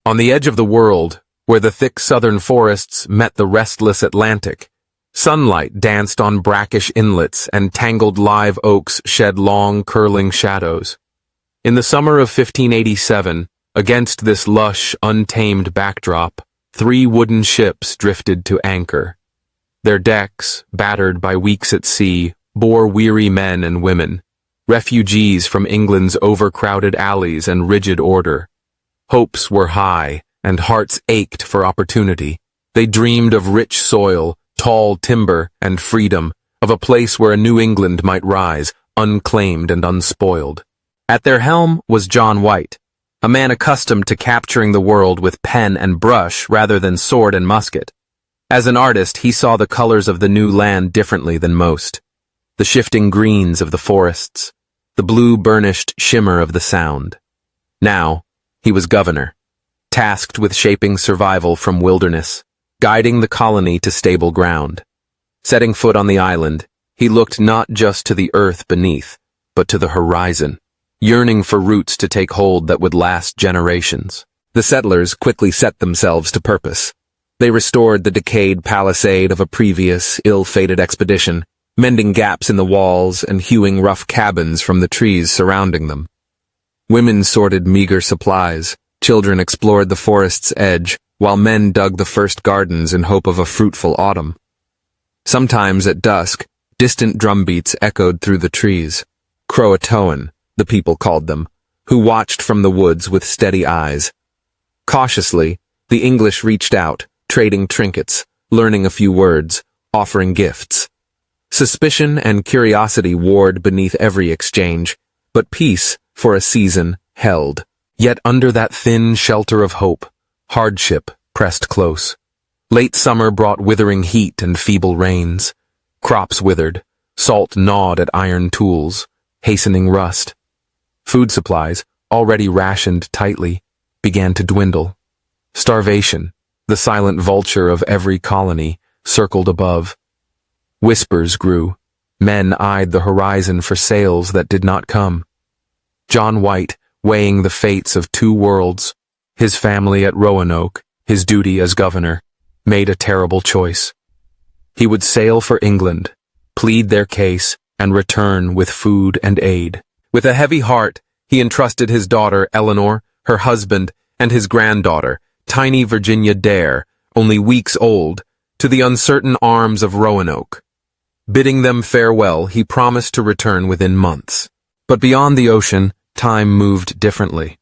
On the edge of the world, where the thick southern forests met the restless Atlantic, sunlight danced on brackish inlets and tangled live oaks shed long, curling shadows. In the summer of 1587, against this lush, untamed backdrop, 3 wooden ships drifted to anchor. Their decks, battered by weeks at sea, bore weary men and women, refugees from England's overcrowded alleys and rigid order. Hopes were high, and hearts ached for opportunity. They dreamed of rich soil, tall timber, and freedom, of a place where a New England might rise, unclaimed and unspoiled. At their helm was John White, a man accustomed to capturing the world with pen and brush rather than sword and musket. As an artist, he saw the colors of the new land differently than most. The shifting greens of the forests, the blue burnished shimmer of the Sound. Now, he was governor, tasked with shaping survival from wilderness, guiding the colony to stable ground. Setting foot on the island, he looked not just to the earth beneath, but to the horizon, yearning for roots to take hold that would last generations. The settlers quickly set themselves to purpose. They restored the decayed palisade of a previous, ill-fated expedition, mending gaps in the walls and hewing rough cabins from the trees surrounding them. Women sorted meager supplies, children explored the forest's edge, while men dug the first gardens in hope of a fruitful autumn. Sometimes at dusk, distant drumbeats echoed through the trees. CROATOAN, the people called them, who watched from the woods with steady eyes. Cautiously, the English reached out, trading trinkets, learning a few words, offering gifts. Suspicion and curiosity warred beneath every exchange, but peace, for a season, held. Yet under that thin shelter of hope, hardship pressed close. Late summer brought withering heat and feeble rains. Crops withered, salt gnawed at iron tools, hastening rust. Food supplies, already rationed tightly, began to dwindle. Starvation, the silent vulture of every colony, circled above. Whispers grew. Men eyed the horizon for sails that did not come. John White, weighing the fates of 2 worlds, his family at Roanoke, his duty as governor, made a terrible choice. He would sail for England, plead their case, and return with food and aid. With a heavy heart, he entrusted his daughter Eleanor, her husband, and his granddaughter, tiny Virginia Dare, only weeks old, to the uncertain arms of Roanoke. Bidding them farewell, he promised to return within months. But beyond the ocean, time moved differently.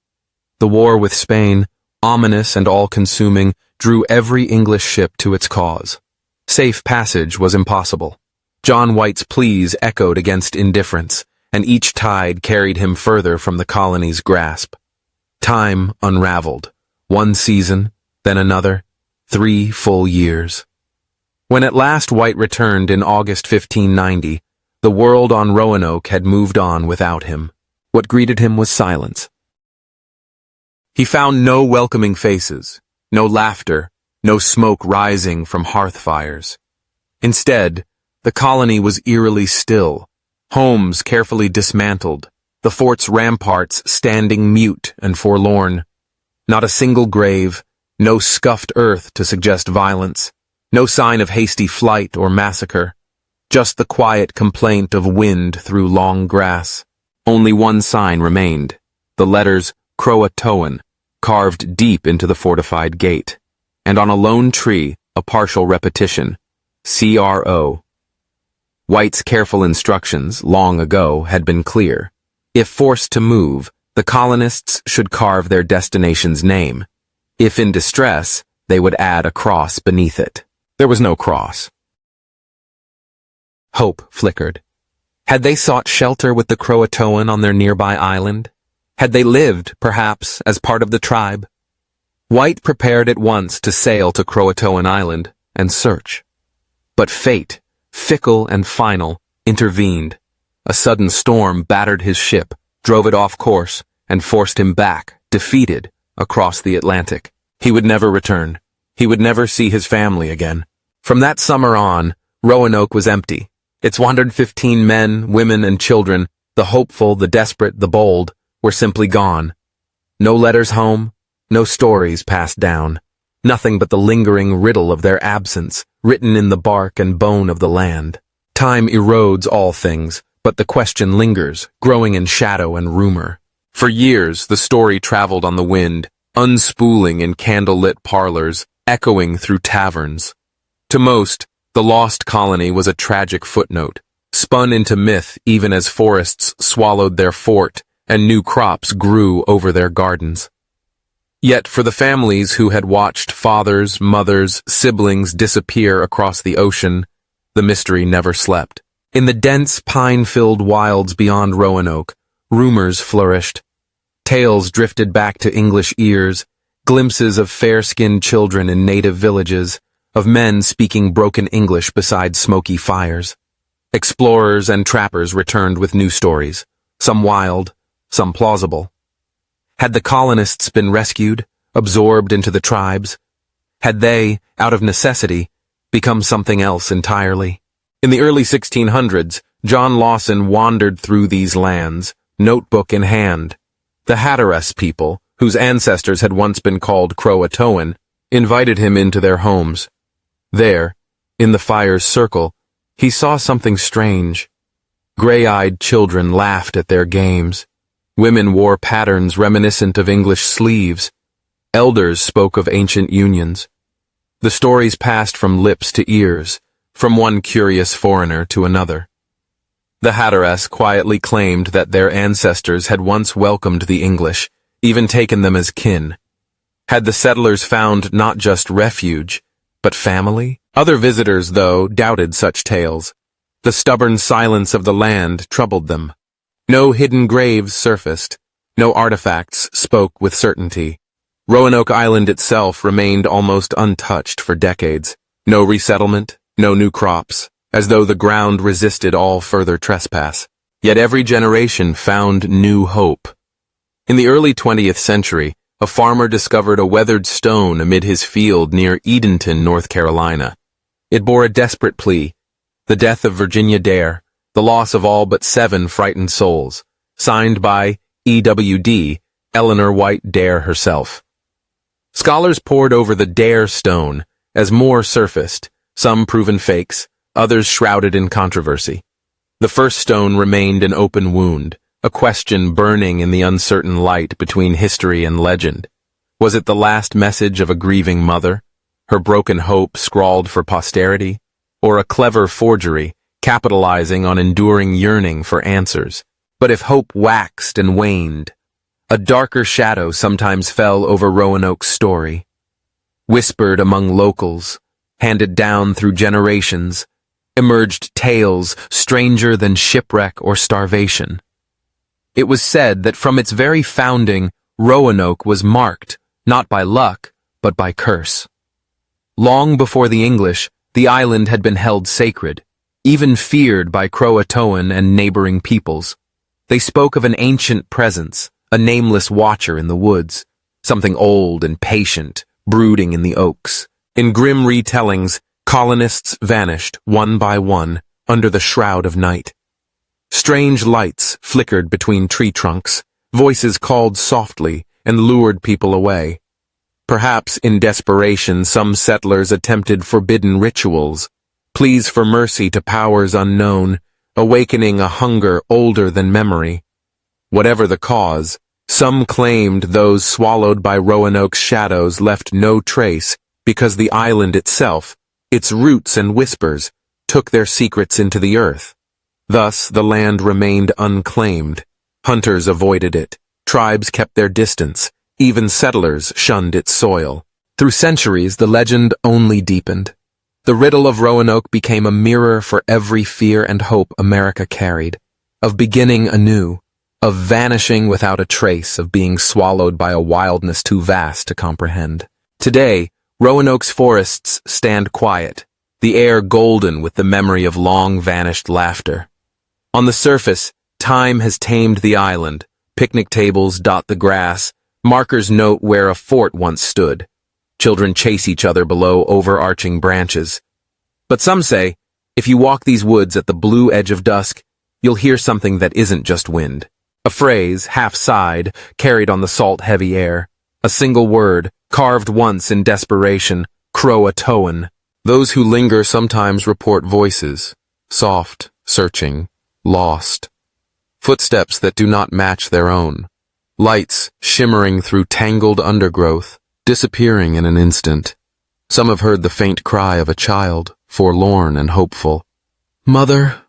The war with Spain, ominous and all-consuming, drew every English ship to its cause. Safe passage was impossible. John White's pleas echoed against indifference, and each tide carried him further from the colony's grasp. Time unraveled. 1 season, then another, 3 full years. When at last White returned in August 1590, the world on Roanoke had moved on without him. What greeted him was silence. He found no welcoming faces, no laughter, no smoke rising from hearth fires. Instead, the colony was eerily still, homes carefully dismantled, the fort's ramparts standing mute and forlorn. Not a single grave, no scuffed earth to suggest violence, no sign of hasty flight or massacre, just the quiet complaint of wind through long grass. Only one sign remained, the letters CROATOAN, carved deep into the fortified gate, and on a lone tree, a partial repetition, CRO. White's careful instructions, long ago, had been clear. If forced to move, the colonists should carve their destination's name. If in distress, they would add a cross beneath it. There was no cross. Hope flickered. Had they sought shelter with the CROATOAN on their nearby island? Had they lived, perhaps, as part of the tribe? White prepared at once to sail to CROATOAN Island and search. But fate, fickle and final, intervened. A sudden storm battered his ship, drove it off course, and forced him back, defeated, across the Atlantic. He would never return. He would never see his family again. From that summer on, Roanoke was empty. Its 115 men, women, and children, the hopeful, the desperate, the bold, were simply gone. No letters home, No stories passed down. Nothing but the lingering riddle of their absence, written in the bark and bone of the land. Time erodes all things, but the question lingers, growing in shadow and rumor. For years, the story traveled on the wind, unspooling in candlelit parlors, echoing through taverns. To most, the Lost Colony was a tragic footnote, spun into myth even as forests swallowed their fort and new crops grew over their gardens. Yet for the families who had watched fathers, mothers, siblings disappear across the ocean, the mystery never slept. In the dense, pine-filled wilds beyond Roanoke, rumors flourished. Tales drifted back to English ears, glimpses of fair-skinned children in native villages, of men speaking broken English beside smoky fires. Explorers and trappers returned with new stories, some wild, some plausible. Had the colonists been rescued, absorbed into the tribes? Had they, out of necessity, become something else entirely? In the early 1600s, John Lawson wandered through these lands, notebook in hand. The Hatteras people, whose ancestors had once been called CROATOAN, invited him into their homes. There, in the fire's circle, he saw something strange. Gray-eyed children laughed at their games. Women wore patterns reminiscent of English sleeves. Elders spoke of ancient unions. The stories passed from lips to ears, from one curious foreigner to another. The Hatteras quietly claimed that their ancestors had once welcomed the English, even taken them as kin. Had the settlers found not just refuge, but family? Other visitors, though, doubted such tales. The stubborn silence of the land troubled them. No hidden graves surfaced. No artifacts spoke with certainty. Roanoke Island itself remained almost untouched for decades. No resettlement, no new crops, as though the ground resisted all further trespass. Yet every generation found new hope. In the early 20th century, a farmer discovered a weathered stone amid his field near Edenton, North Carolina. It bore a desperate plea: the death of Virginia Dare, the loss of all but 7 frightened souls, signed by EWD, Eleanor White Dare herself. Scholars pored over the Dare stone as more surfaced, some proven fakes, others shrouded in controversy. The first stone remained an open wound, a question burning in the uncertain light between history and legend. Was it the last message of a grieving mother, her broken hope scrawled for posterity, or a clever forgery, capitalizing on enduring yearning for answers? But if hope waxed and waned, a darker shadow sometimes fell over Roanoke's story. Whispered among locals, handed down through generations, emerged tales stranger than shipwreck or starvation. It was said that from its very founding, Roanoke was marked, not by luck, but by curse. Long before the English, the island had been held sacred, even feared by CROATOAN and neighboring peoples. They spoke of an ancient presence, a nameless watcher in the woods, something old and patient, brooding in the oaks. In grim retellings, colonists vanished, one by one, under the shroud of night. Strange lights flickered between tree trunks, voices called softly and lured people away. Perhaps in desperation some settlers attempted forbidden rituals, pleas for mercy to powers unknown, awakening a hunger older than memory. Whatever the cause, some claimed those swallowed by Roanoke's shadows left no trace because the island itself, its roots and whispers, took their secrets into the earth. Thus the land remained unclaimed. Hunters avoided it, tribes kept their distance, even settlers shunned its soil. Through centuries, the legend only deepened. The riddle of Roanoke became a mirror for every fear and hope America carried, of beginning anew, of vanishing without a trace, of being swallowed by a wildness too vast to comprehend. Today, Roanoke's forests stand quiet, the air golden with the memory of long-vanished laughter. On the surface, time has tamed the island. Picnic tables dot the grass, markers note where a fort once stood. Children chase each other below overarching branches. But some say, if you walk these woods at the blue edge of dusk, you'll hear something that isn't just wind. A phrase, half-sighed, carried on the salt-heavy air. A single word, carved once in desperation, CROATOAN. Those who linger sometimes report voices, soft, searching, lost. Footsteps that do not match their own. Lights shimmering through tangled undergrowth, disappearing in an instant. Some have heard the faint cry of a child, forlorn and hopeful. "Mother!"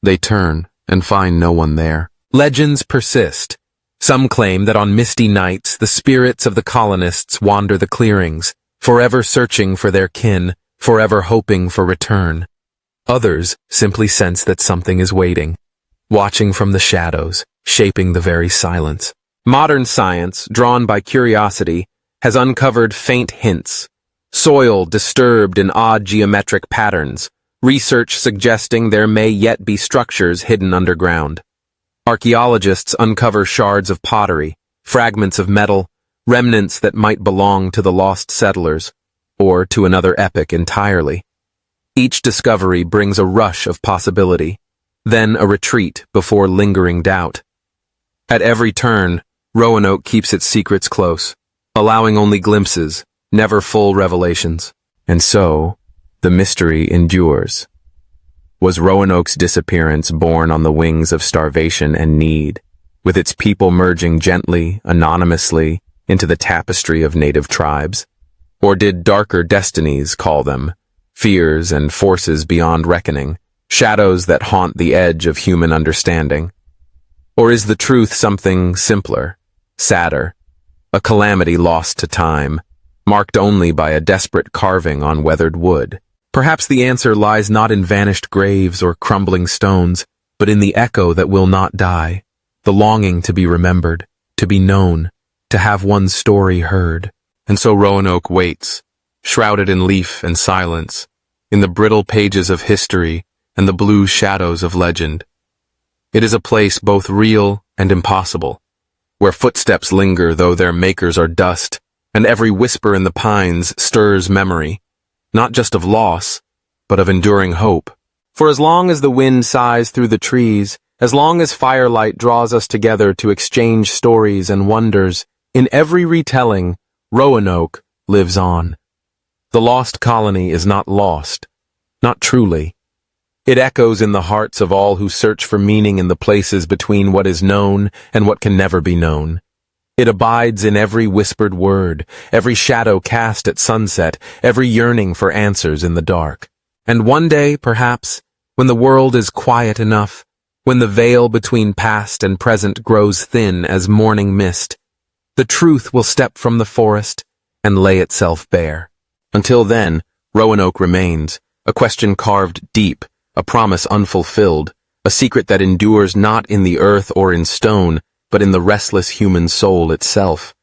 They turn and find no one there. Legends persist. Some claim that on misty nights the spirits of the colonists wander the clearings, forever searching for their kin, forever hoping for return. Others simply sense that something is waiting, watching from the shadows, shaping the very silence. Modern science, drawn by curiosity, has uncovered faint hints. Soil disturbed in odd geometric patterns, research suggesting there may yet be structures hidden underground. Archaeologists uncover shards of pottery, fragments of metal, remnants that might belong to the lost settlers, or to another epoch entirely. Each discovery brings a rush of possibility, then a retreat before lingering doubt. At every turn, Roanoke keeps its secrets close, allowing only glimpses, never full revelations. And so, the mystery endures. Was Roanoke's disappearance born on the wings of starvation and need, with its people merging gently, anonymously, into the tapestry of native tribes? Or did darker destinies call them, fears and forces beyond reckoning, shadows that haunt the edge of human understanding? Or is the truth something simpler, sadder, a calamity lost to time, marked only by a desperate carving on weathered wood? Perhaps the answer lies not in vanished graves or crumbling stones, but in the echo that will not die, the longing to be remembered, to be known, to have one's story heard. And so Roanoke waits, shrouded in leaf and silence, in the brittle pages of history and the blue shadows of legend. It is a place both real and impossible, where footsteps linger though their makers are dust, and every whisper in the pines stirs memory, not just of loss, but of enduring hope. For as long as the wind sighs through the trees, as long as firelight draws us together to exchange stories and wonders, in every retelling, Roanoke lives on. The lost colony is not lost, not truly. It echoes in the hearts of all who search for meaning in the places between what is known and what can never be known. It abides in every whispered word, every shadow cast at sunset, every yearning for answers in the dark. And one day, perhaps, when the world is quiet enough, when the veil between past and present grows thin as morning mist, the truth will step from the forest and lay itself bare. Until then, Roanoke remains, a question carved deep, a promise unfulfilled, a secret that endures not in the earth or in stone, but in the restless human soul itself.